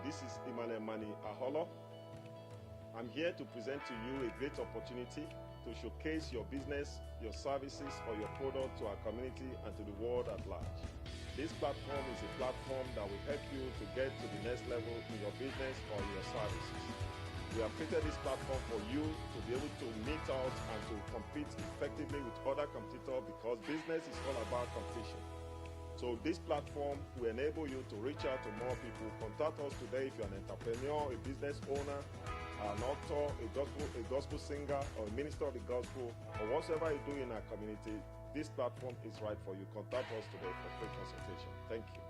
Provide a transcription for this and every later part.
This is Emmanuel Mani Aholo. I'm here to present to you a great opportunity to showcase your business, your services, or your product to our community and to the world at large. This platform is a platform that will help you to get to the next level in your business or in your services. We have created this platform for you to be able to meet out and to compete effectively with other competitors, because business is all about competition. So this platform will enable you to reach out to more people. Contact us today if you're an entrepreneur, a business owner, an author, a gospel singer, or a minister of the gospel, or whatever you do in our community. This platform is right for you. Contact us today for free consultation. Thank you.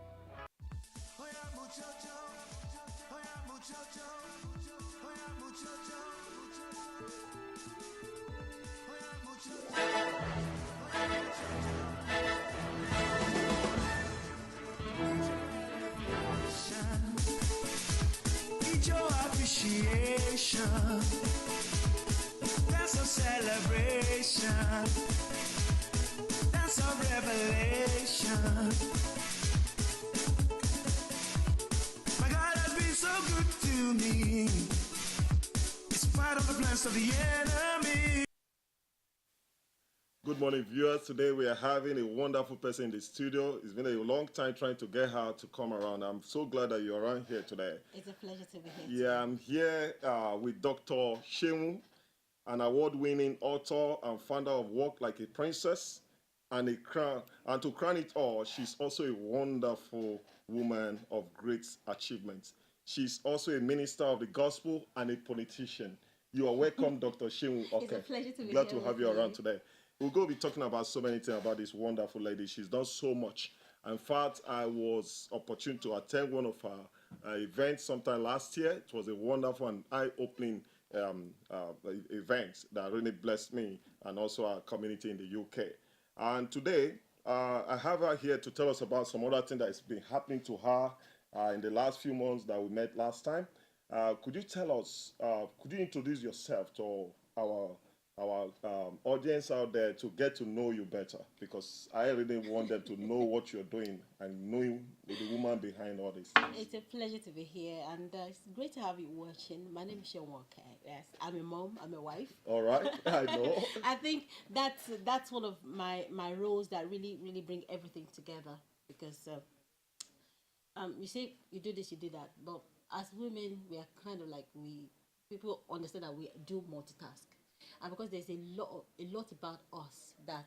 It's your appreciation. That's a celebration. That's a revelation. My God has been so good to me. In spite of the plans of the enemy. Good morning, viewers. Today we are having a wonderful person in the studio. It's been a long time trying to get her to come around. I'm so glad that you're around here today. It's a pleasure to be here. Yeah, I'm here with Dr. Shehu, an award-winning author and founder of Walk Like a Princess. And to crown it all, she's also a wonderful woman of great achievements. She's also a minister of the gospel and a politician. You are welcome, Dr. Shehu. It's a pleasure to be Glad here to have with you you. around today. We're going to be talking about so many things about this wonderful lady. She's done so much. In fact, I was opportune to attend one of her events sometime last year. It was a wonderful and eye-opening event that really blessed me and also our community in the UK. And today, I have her here to tell us about some other thing that's been happening to her in the last few months that we met last time. Could you tell us, could you introduce yourself to our audience out there to get to know you better? Because I really want them to know what you're doing and knowing the woman behind all this. It's a pleasure to be here, and it's great to have you watching. My name is Sean Walker. Yes, I'm a mom. I'm a wife. All right, I know. I think that's one of my roles that really bring everything together, because you say you do this, you do that, but as women, we are kind of like, people understand that we do multitask, and because there's a lot about us that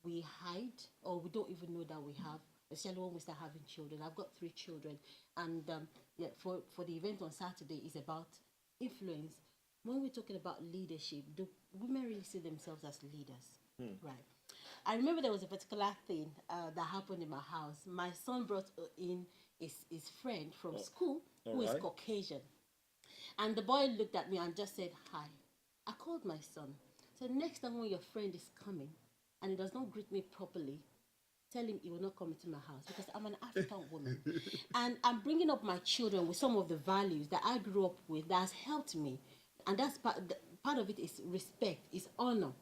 we hide, or we don't even know that we have, especially when we start having children. I've got 3 children, and yeah, for the event on Saturday is about influence. When we're talking about leadership, do women really see themselves as leaders? Right. I remember there was a particular thing that happened in my house. My son brought in his friend from school who is right. Caucasian. And the boy looked at me and just said, "Hi." I called my son. So next time when your friend is coming and he does not greet me properly, tell him he will not come into my house, because I'm an African woman. And I'm bringing up my children with some of the values that I grew up with that has helped me. And that's part of it is respect, is honor.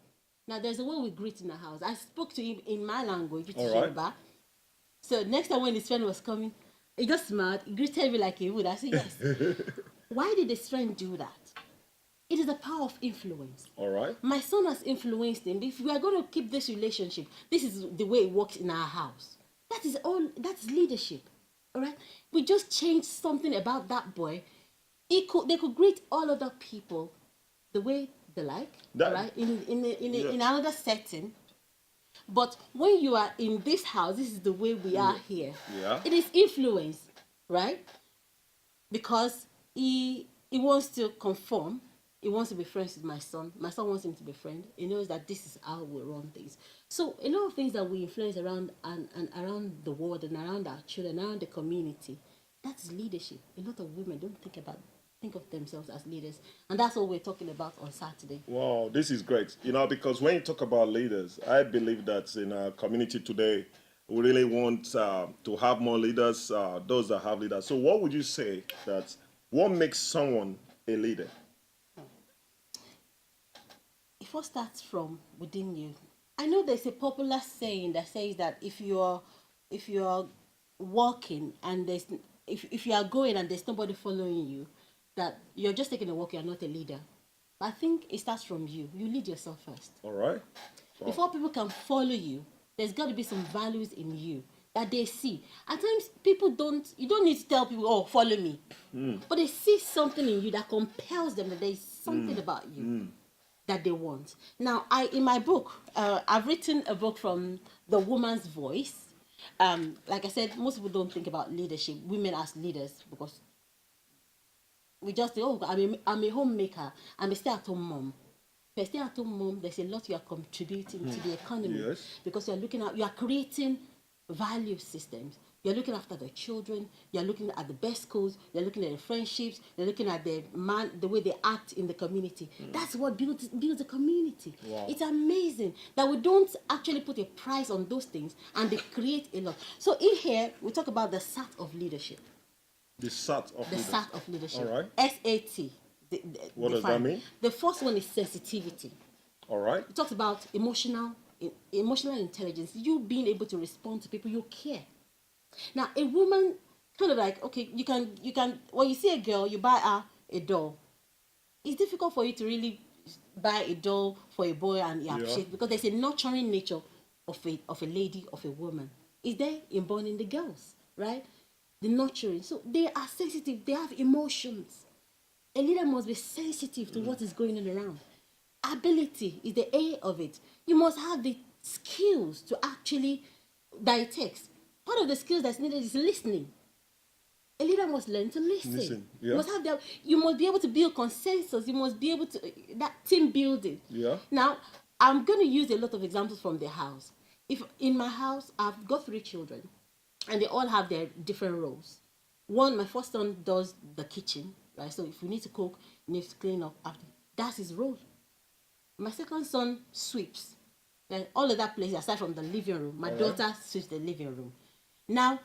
Now, there's a way we greet in the house. I spoke to him in my language, which is All right. Yoruba. So next time when his friend was coming, he just smiled. He greeted me like he would. I said, yes. Why did his friend do that? It is the power of influence. All right. My son has influenced him. If we are going to keep this relationship, this is the way it works in our house. That is all. That's leadership. All right. We just changed something about that boy. They could greet all other people the way they like. That- right. In Yeah. another setting. But when you are in this house, this is the way we are here. Yeah. It is influence, right? Because he wants to conform. He wants to be friends with my son. My son wants him to be friend. He knows that this is how we run things. So a lot of things that we influence around and around the world and around our children, around the community, that's leadership. A lot of women don't think of themselves as leaders, and that's what we're talking about on Saturday. Wow, this is great. Because when you talk about leaders, I believe that in our community today, we really want to have more leaders, those that have leaders. So what would you say what makes someone a leader? It first starts from within you. I know there's a popular saying that says that if you're walking and if you are going and there's nobody following you, that you're just taking a walk, you're not a leader. But I think it starts from you. You lead yourself first. All right. Wow. Before people can follow you, there's got to be some values in you that they see. At times, people don't, you don't need to tell people, oh, follow me. But they see something in you that compels them, that there's something about you that they want. Now, in my book, I've written a book from the woman's voice. Like I said, most people don't think about leadership, women as leaders, because we just say, oh, I'm a homemaker, I'm a stay-at-home mom. If you're a stay-at-home mom, there's a lot you are contributing to the economy. Yes. Because you are creating value systems. You're looking after the children, you're looking at the best schools, you're looking at the friendships, you're looking at the way they act in the community. That's what builds a community. Wow. It's amazing that we don't actually put a price on those things, and they create a lot. So in here, we talk about the SAT of leadership. The SAT of The leadership. SAT of leadership. All right. SAT. What does that mean? The first one is sensitivity. All right. It talks about emotional intelligence. You being able to respond to people, you care. Now, a woman, kind of like, okay, you can when you see a girl, you buy her a doll. It's difficult for you to really buy a doll for a boy and you appreciate, because there's a nurturing nature of a lady, of a woman. Is there inborn in the girls, right? The nurturing. So they are sensitive, they have emotions. A leader must be sensitive to what is going on around. Ability is the A of it. You must have the skills to actually, that it takes. Part of the skills that's needed is listening. A leader must learn to listen. Yeah. You must have that. You must be able to build consensus. You must be able to, that team building. Yeah. Now, I'm going to use a lot of examples from the house. If in my house, I've got 3 children, and they all have their different roles. One, my first son does the kitchen, right? So if we need to cook, he needs to clean up after. That's his role. My second son sweeps. Then all of that place, aside from the living room, my daughter sweeps the living room. Now,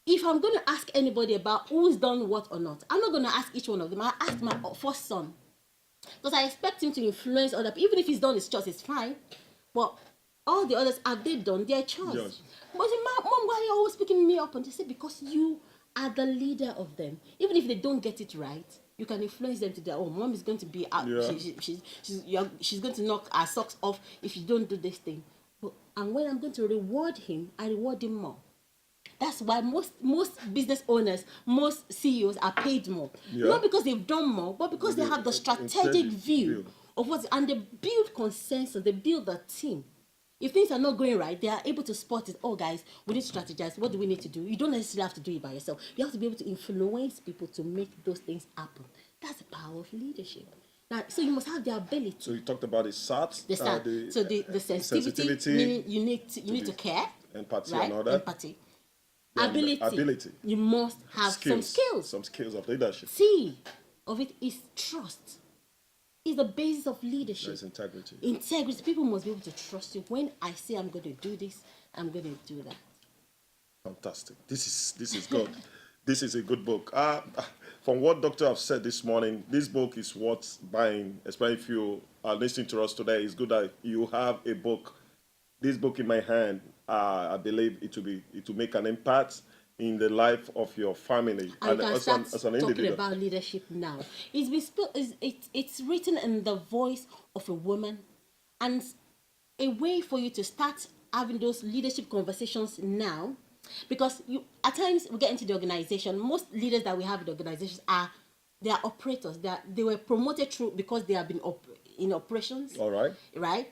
if I'm going to ask anybody about who's done what or not, I'm not going to ask each one of them. I ask my first son, because I expect him to influence other people. Even if he's done his chores, it's fine. But all the others, have they done their chores? Yes. But Mom, why are you always picking me up? And they say, because you are the leader of them. Even if they don't get it right, you can influence them to that. Oh, Mom is going to be out. Yeah. She's going to knock our socks off if you don't do this thing. And when I'm going to reward him, I reward him more. That's why most business owners, most CEOs are paid more. Yeah. Not because they've done more, but because they have the strategic view of what, and they build consensus, they build the team. If things are not going right, they are able to spot it. Oh, guys, we need to strategize. What do we need to do? You don't necessarily have to do it by yourself. You have to be able to influence people to make those things happen. That's the power of leadership. Now, so you must have the ability. So you talked about the SAT. The SAT. So the sensitivity, meaning you need to care. Empathy, right? and all that. Empathy. Ability. You must have some skills. Some skills of leadership. C of it is trust. Is the basis of leadership. There's integrity. Integrity. People must be able to trust you. When I say I'm going to do this, I'm going to do that. Fantastic. This is good. This is a good book. From what Doctor have said this morning, this book is worth buying, especially if you are listening to us today. It's good that you have a book. This book in my hand, I believe it will make an impact in the life of your family and as an individual. Talking about leadership now. It's written in the voice of a woman, and a way for you to start having those leadership conversations now, because you at times we get into the organization. Most leaders that we have in the organizations they are operators. They were promoted through because they have been in operations. All right. Right.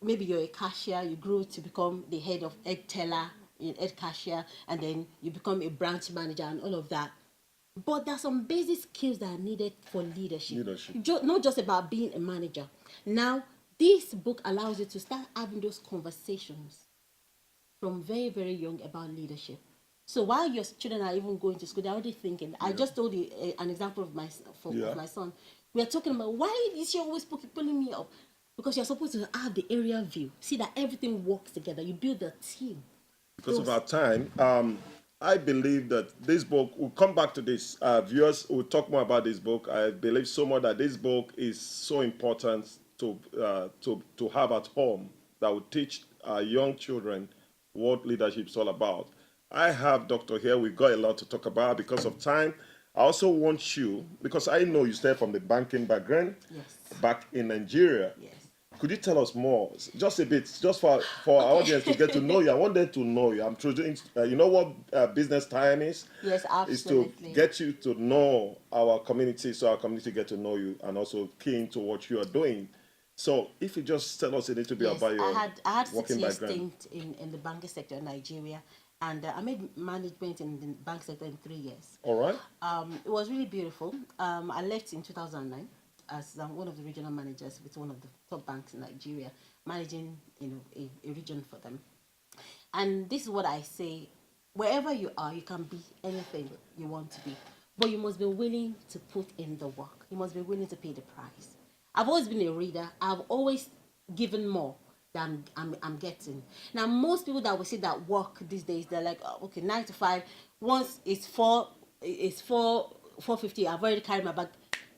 Maybe you're a cashier. You grew to become the head of egg teller in head cashier, and then you become a branch manager and all of that. But there are some basic skills that are needed for leadership. Not just about being a manager. Now, this book allows you to start having those conversations from very, very young about leadership. So while your children are even going to school, they're already thinking. I just told you an example of my son. We are talking about, why is she always pulling me up? Because you're supposed to have the area view. See that everything works together. You build a team. Because of our time, I believe that this book, we'll come back to this. Viewers will talk more about this book. I believe so much that this book is so important to have at home, that will teach young children what leadership is all about. I have Doctor here. We've got a lot to talk about because of time. I also want you, because I know you start from the banking background Yes. back in Nigeria. Yes. Could you tell us more, just a bit, just for our audience to get to know you? I want them to know you. I'm choosing, you know what business time is? Yes, Is to absolutely. get you to know our community, so our community get to know you and also keen to what you are doing. So if you just tell us a little bit Yes, about your I had working 6 years background. stint in the banking sector in Nigeria, and I made management in the bank sector in 3 years. All right? It was really beautiful. I left in 2009 as one of the regional managers with one of the top banks in Nigeria, managing a region for them. And this is what I say: wherever you are, you can be anything you want to be, but you must be willing to put in the work. You must be willing to pay the price. I've always been a reader. I've always given more than I'm getting. Now, most people that we see that work these days, they're like, oh, okay, 9 to 5. Once it's 4:50. I've already carried my bag.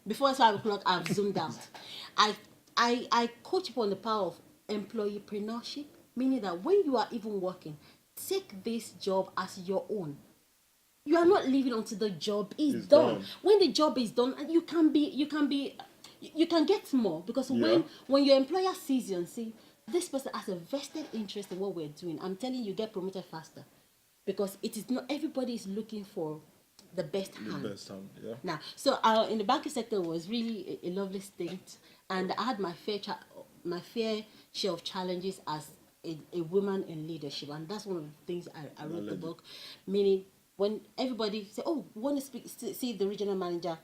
Before it's 5 o'clock, I've zoomed out. I I coach people on the power of employeepreneurship, meaning that when you are even working, take this job as your own. You are not leaving until the job is It's done. done. When the job is done, you can get more, because Yeah. when your employer sees you and see this person has a vested interest in what we're doing, I'm telling you, get promoted faster, because it is not everybody is looking for the best The hand. best time, yeah. Now, so in the banking sector was really a lovely stint, and I had my fair share of challenges as a woman in leadership, and that's one of the things I wrote the book. Meaning, when everybody say, "Oh, we want to see the regional manager,"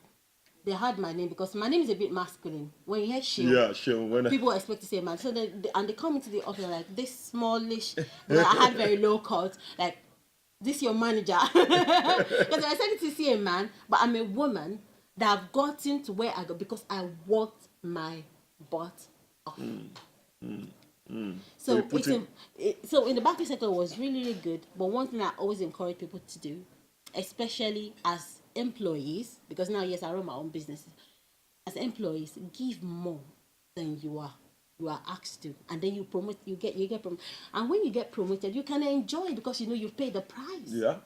they heard my name because my name is a bit masculine. When you hear Shil, Yeah, sure. When people expect to say man. So they come into the office like this smallish. But I had very low cut, like this your manager. Because I said it to see a man, but I'm a woman that have gotten to where I go because I worked my butt off. So So you put it's in- so in the banking sector was really, really good. But one thing I always encourage people to do, especially as employees, because now yes, I run my own business. As employees, give more than you are asked to, and then you get promoted. And when you get promoted, you can enjoy it because you know you've paid the price. Yeah.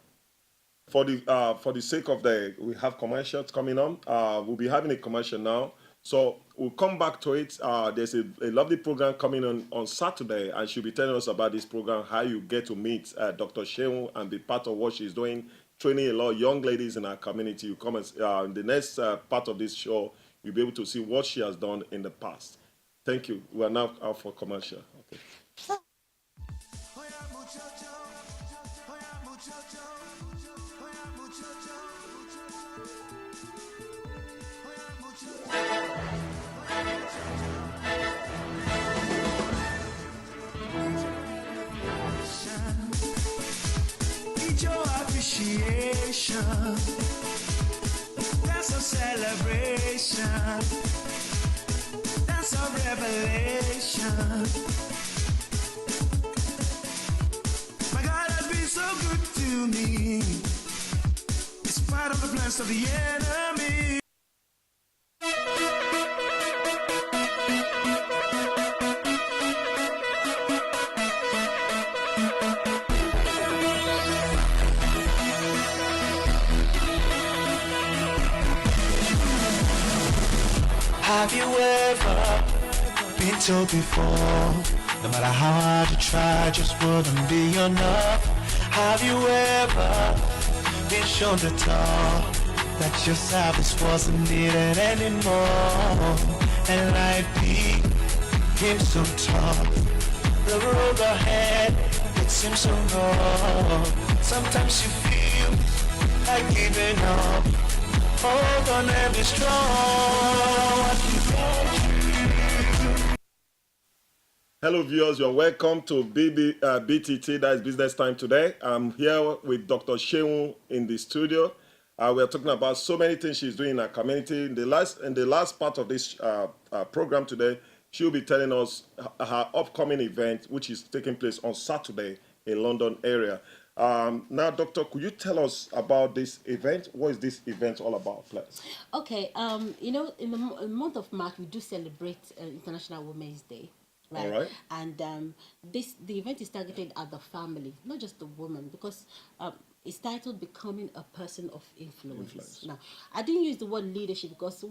For the sake of we have commercials coming on. We'll be having a commercial now, so we'll come back to it. There's a lovely program coming on Saturday, and she'll be telling us about this program, how you get to meet Dr. Shehu and be part of what she's doing, training a lot of young ladies in our community. You come in the next part of this show, you'll be able to see what she has done in the past. Thank you. We are now out for commercial. Okay. Need your appreciation. That's a celebration. That's a revelation. My God has been so good to me. In spite of the plans of the enemy. Have you ever been told before? No matter how hard you try, just wouldn't be enough. Have you ever been shown the door that your service wasn't needed anymore? And life became so tough. The road ahead, it seems so long. Sometimes you feel like giving up. Hold on and be strong. Hello, viewers. You're welcome to BTT, that is Business Time today. I'm here with Dr. Shehu in the studio. We're talking about so many things she's doing in our community. In the last part of this program today, she'll be telling us her upcoming event, which is taking place on Saturday in London area. Now, Doctor, could you tell us about this event? What is this event all about, please? Okay, in the month of March, we do celebrate International Women's Day. right? All right. And the event is targeted at the family, not just the woman, because it's titled "Becoming a Person of Influence." Now, I didn't use the word leadership because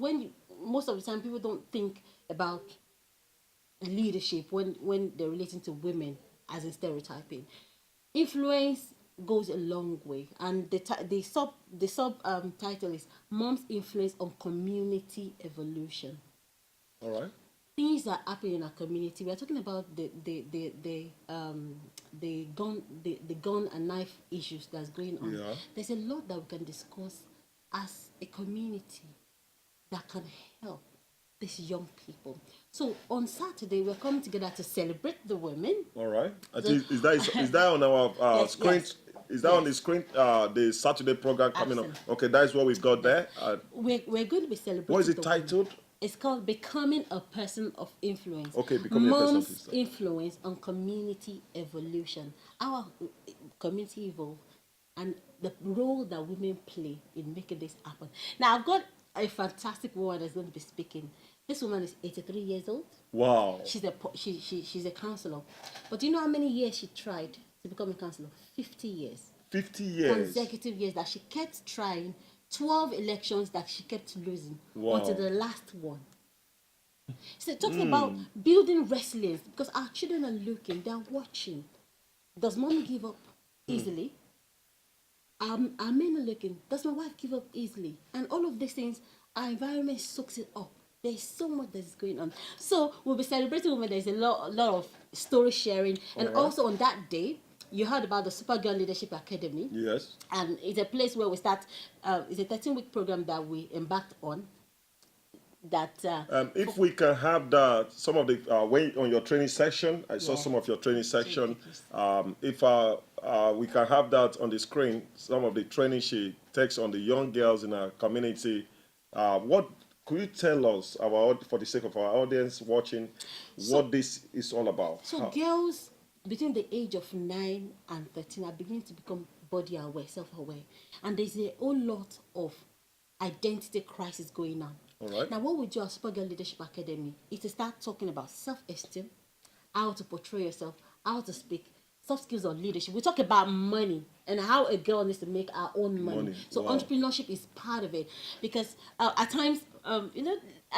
most of the time people don't think about leadership when they're relating to women as in stereotyping. Influence goes a long way, and the sub title is "Mom's Influence on Community Evolution." All right. Things that happen in our community. We are talking about the gun and knife issues that's going on. Yeah. There's a lot that we can discuss as a community that can help these young people. So on Saturday we're coming together to celebrate the women. All right. Is that on our Yes, screen? yes. Is that on the screen? The Saturday program coming up. Absolutely. Okay, that is what we've got there. We're going to be celebrating. What is it the women. titled? It's called "Becoming a Person of Influence." Okay, Becoming a Person of Mom's Influence. influence on community evolution. Our community evolve, and the role that women play in making this happen. Now, I've got a fantastic woman that's going to be speaking. This woman is 83 years old. Wow. She's a counselor. But do you know how many years she tried to become a counselor? 50 years. 50 years. Consecutive years that she kept trying. 12 elections that she kept losing Wow. until the last one. So talking about building resilience, because our children are looking, they're watching. Does mommy give up easily? Our men are looking. Does my wife give up easily? And all of these things, our environment soaks it up. There's so much that is going on. So we'll be celebrating women. There's a lot of story sharing, and also on that day, you heard about the Supergirl Leadership Academy. Yes. And it's a place where we start. It's a 13-week program that we embarked on. That if we can have some of the when on your training section, I saw Yeah. some of your training section. If we can have that on the screen, some of the training she takes on the young girls in our community. What could you tell us about, for the sake of our audience watching, what this is all about? so girls between the age of 9 and 13 are beginning to become body aware, self-aware, and there's a whole lot of identity crisis going on. All right. Now, what we do at Supergirl Leadership Academy is to start talking about self-esteem, how to portray yourself, how to speak, soft skills on leadership. We talk about money and how a girl needs to make her own money. So Wow. entrepreneurship is part of it, because at times, an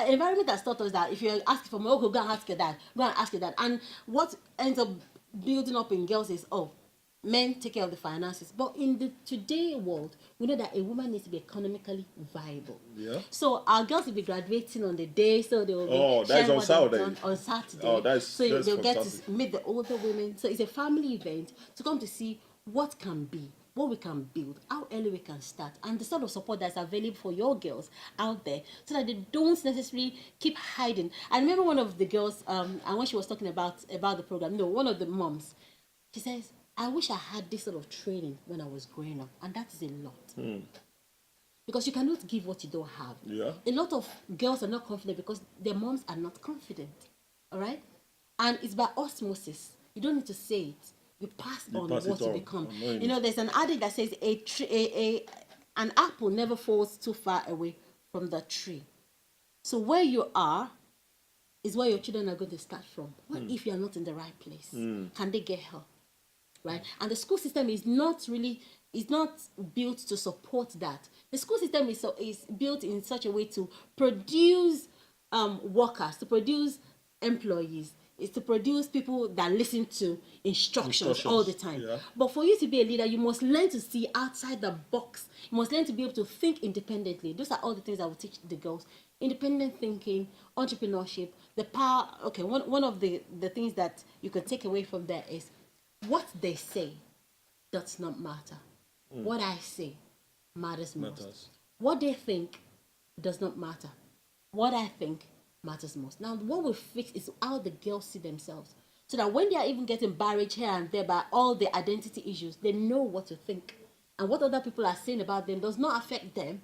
environment has taught us that if you're asking for money, okay, go and ask your dad, go and ask your dad. And what ends up building up in girls is, men take care of the finances. But in the today world, we know that a woman needs to be economically viable. Yeah. So our girls will be graduating on the day, so they will be Oh, that's sharing on what they've Saturday. done on Saturday. Oh, that's they'll get to fantastic. meet the older women. So it's a family event to come to see what can be, what we can build, how early we can start, and the sort of support that's available for your girls out there, so that they don't necessarily keep hiding. I remember one of the girls, and when she was talking about the program, one of the moms, she says, "I wish I had this sort of training when I was growing up," and that is a lot. Because you cannot give what you don't have. Yeah. A lot of girls are not confident because their moms are not confident. All right? And it's by osmosis. You don't need to say it. You pass on pass what it you on, become. unknowingly. There's an adage that says an apple never falls too far away from the tree. So where you are is where your children are going to start from. What if you are not in the right place? Can they get help? Right? And the school system is not built to support that. The school system is built in such a way to produce workers, to produce employees, is to produce people that listen to instructions all the time. Yeah. But for you to be a leader, you must learn to see outside the box. You must learn to be able to think independently. Those are all the things I will teach the girls. Independent thinking, entrepreneurship, the power. Okay, one of the things that you can take away from there is what they say does not matter. What I say matters most. What they think does not matter. What I think matters most. Now, what we fix is how the girls see themselves. So that when they are even getting barraged here and there by all the identity issues, they know what to think. And what other people are saying about them does not affect them,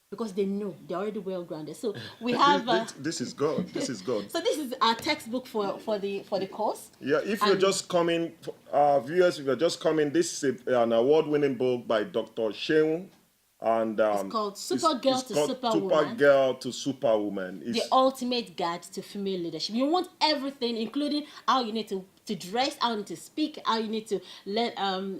because they know they're already well grounded. So we have this is good. This is good. so this is our textbook for the course. Yeah, if you're just coming, viewers, if you're just coming, this is an award-winning book by Dr. Sheung And It's called Supergirl to called Superwoman. Supergirl to Superwoman. The ultimate guide to female leadership. You want everything, including how you need to dress, how you need to speak, how you need to learn,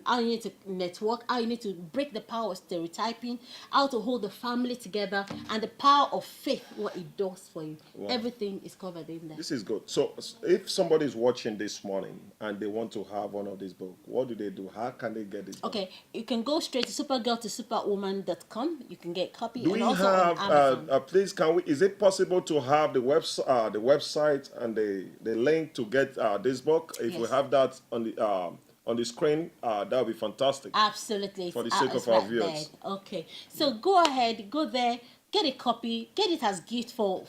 how you need to network, how you need to break the power of stereotyping, how to hold the family together, and the power of faith, what it does for you. Wow. Everything is covered in there. This is good. So if somebody is watching this morning and they want to have one of these books, what do they do? How can they get it? Okay, you can go straight to supergirl2superwoman.com. You can get a copy. Do and we also have, on Amazon. please, is it possible to have the website and the link to get this book? If we Yes. have that on the screen, that would be fantastic. Absolutely. For the It's sake of it's our right viewers. there. Okay. So go ahead, go there, get a copy, get it as gift for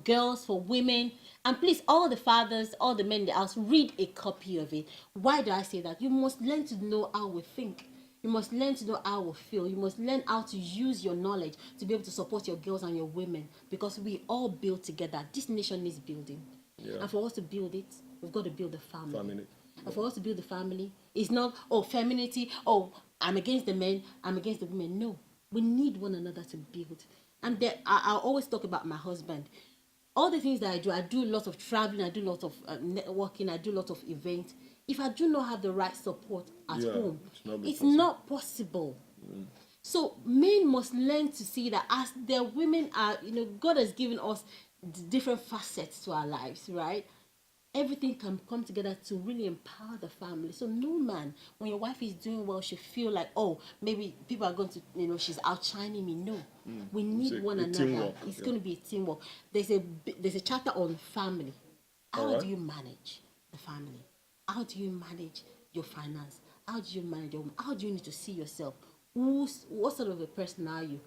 girls, for women. And please, all the fathers, all the men in the house, read a copy of it. Why do I say that? You must learn to know how we think. You must learn to know how we feel. You must learn how to use your knowledge to be able to support your girls and your women, because we all build together. This nation needs building. Yeah. And for us to build it, we've got to build a family. Family. And for us to build a family, it's not, oh, femininity, oh, I'm against the men, I'm against the women. No, we need one another to build. And there, I always talk about my husband. All the things that I do a lot of traveling, I do a lot of networking, I do a lot of events. If I do not have the right support at home, it's not possible. So men must learn to see that as their women are, God has given us different facets to our lives, right? Everything can come together to really empower the family. So no man, when your wife is doing well, should feel like, oh, maybe people are going to, she's outshining me. No, we need one another. Teamwork. It's going to be a teamwork. There's a chapter on family. How do you manage the family? How do you manage your finance? How do you manage your home? How do you need to see yourself? What sort of a person are you?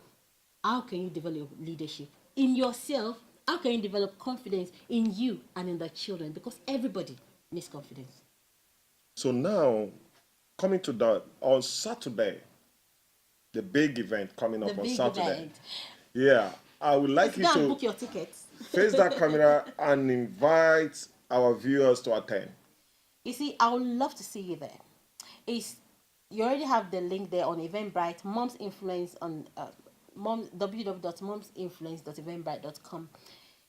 How can you develop leadership in yourself? How can you develop confidence in you and in the children? Because everybody needs confidence. So now, coming to that, on Saturday, the big event coming up on Saturday. Event. Yeah, I would like you to book your tickets. Face that camera and invite our viewers to attend. You see, I would love to see you there. You already have the link there on Eventbrite, Mom's Influence on www.momsinfluence.eventbrite.com.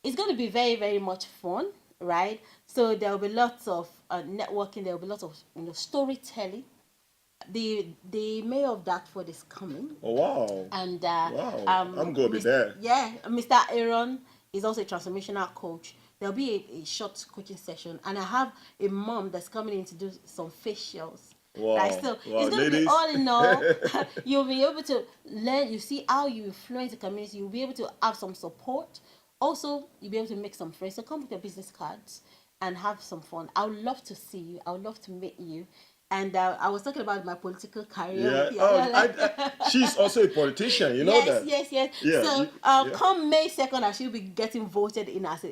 It's going to be very, very much fun, right? So there will be lots of networking. There will be lots of storytelling. The mayor of Dartford is coming. Oh wow! And wow, I'm going to be there. Yeah, Mr. Aaron is also a transformational coach. There'll be a short coaching session, and I have a mom that's coming in to do some facials. Wow. Right, so it's going to be all in all. You'll be able to learn. You see how you influence the community. You'll be able to have some support. Also, you'll be able to make some friends. So come with your business cards and have some fun. I would love to see you. I would love to meet you. And I was talking about my political career. Yeah. She's also a politician, you know that. Yes. Yeah. So come May 2nd, I should be getting voted in as a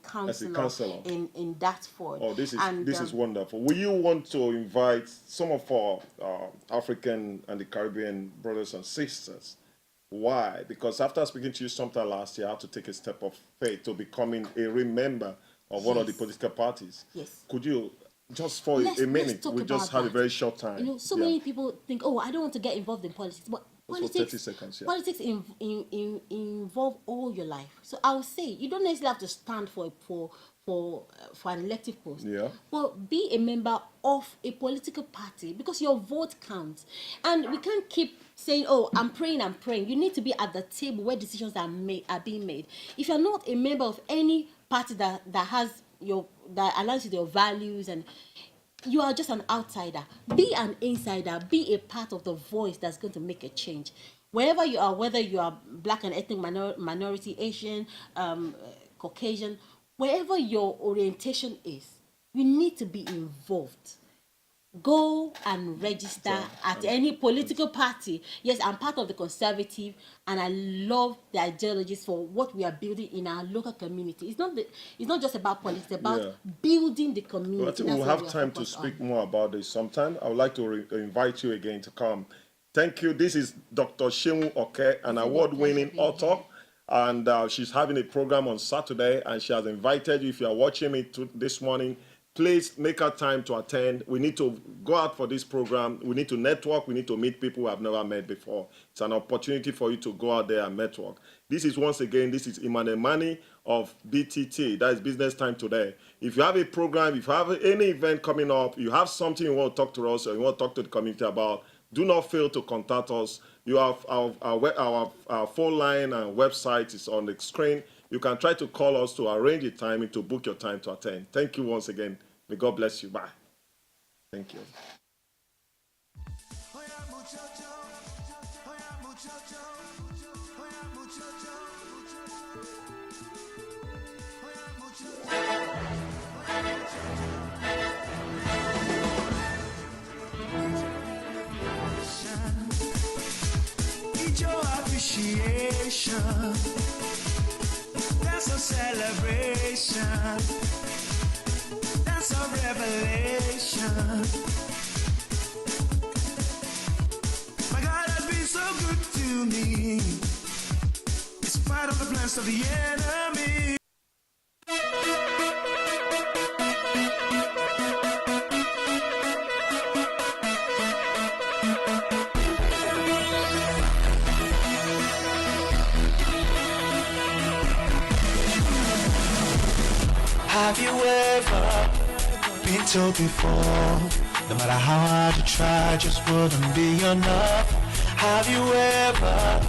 councillor in Dartford. Oh, this is wonderful. Will you want to invite some of our African and the Caribbean brothers and sisters? Why? Because after speaking to you sometime last year, I had to take a step of faith to becoming a real member of one of the political parties. Yes. Could you, just for a minute, we just had a very short time. So many people think, oh, I don't want to get involved in politics. But politics, 30 seconds, yeah. Politics involve all your life. So I would say you don't necessarily have to stand for an elective post. Yeah. But be a member of a political party, because your vote counts. And we can't keep saying, oh, I'm praying. You need to be at the table where decisions are being made. If you're not a member of any party that aligns with your values, and you are just an outsider, be an insider, be a part of the voice that's going to make a change. Wherever you are, whether you are black and ethnic minority, Asian, Caucasian, wherever your orientation is, you need to be involved. Go and register at any political party. Yes, I'm part of the Conservative, and I love the ideologies for what we are building in our local community. It's not just about politics, it's about building the community. Well, I think we'll have time to speak more about this sometime. I would like to invite you again to come. Thank you. This is Dr. Seun Oke, an award-winning author, and she's having a program on Saturday, and she has invited you. If you are watching me this morning, please make our time to attend. We need to go out for this program. We need to network. We need to meet people we have never met before. It's an opportunity for you to go out there and network. This is Emmanuel Mani of BTT. That is Business Time Today. If you have a program, if you have any event coming up, you have something you want to talk to us or you want to talk to the community about, do not fail to contact us. You have our phone line and website is on the screen. You can try to call us to arrange a time and to book your time to attend. Thank you once again. May God bless you. Bye. Thank you. Need your appreciation. That's a celebration. That's a revelation. My God has been so good to me, in spite of the plans of the enemy. Have you ever been told before, no matter how hard you try, just wouldn't be enough? Have you ever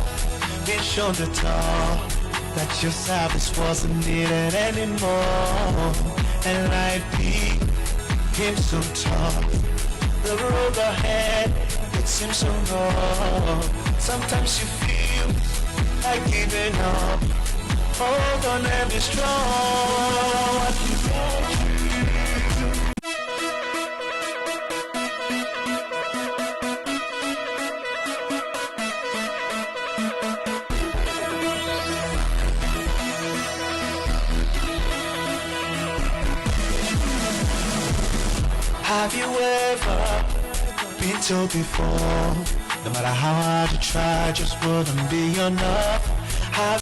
been shown the door, that your service wasn't needed anymore? And life became so tough, the road ahead, it seems so long. Sometimes you feel like giving up. Hold on and be strong. What you can do. Have you ever been told before, no matter how hard you try, just wouldn't be enough? Have